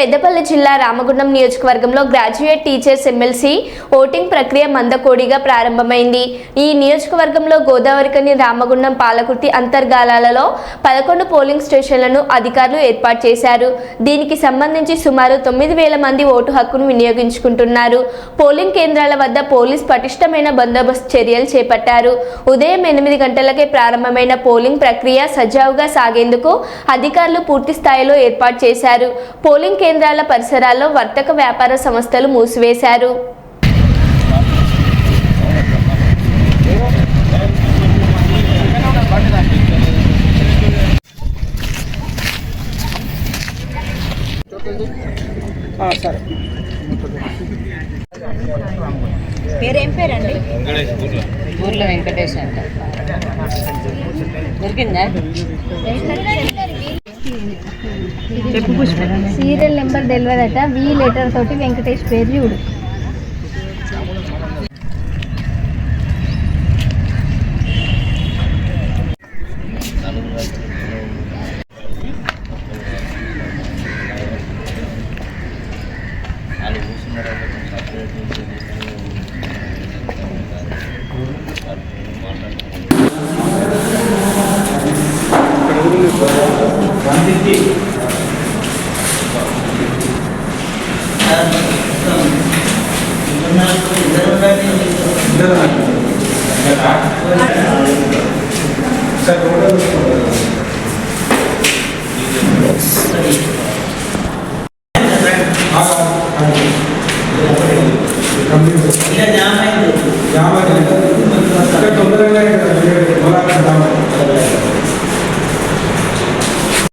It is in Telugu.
పెద్దపల్లి జిల్లా రామగుండం నియోజకవర్గంలో గ్రాడ్యుయేట్ టీచర్స్ ఎమ్మెల్సీ ఓటింగ్ ప్రక్రియ మందకోడిగా ప్రారంభమైంది. ఈ నియోజకవర్గంలో గోదావరికని, రామగుండం, పాలకుర్తి అంతర్గాలాలలో 11 పోలింగ్ స్టేషన్లను అధికారులు ఏర్పాటు చేశారు. దీనికి సంబంధించి సుమారు 9,000 మంది ఓటు హక్కును వినియోగించుకుంటున్నారు. పోలింగ్ కేంద్రాల వద్ద పోలీస్ పటిష్టమైన బందోబస్తు చర్యలు చేపట్టారు. ఉదయం 8 గంటలకే ప్రారంభమైన పోలింగ్ ప్రక్రియ సజావుగా సాగేందుకు అధికారులు పూర్తి స్థాయిలో ఏర్పాటు చేశారు. పోలింగ్ కేంద్రాల పరిసరాల్లో వర్తక వ్యాపార సంస్థలు మూసివేశారు. పేరేం పేరండి? ఊర్లో వెంకటేష్ అంట. దొరికిందా? సీరియల్ నెంబర్ తెలియదట. వి లెటర్ తోటి వెంకటేష్ పేరు చూడు. Saya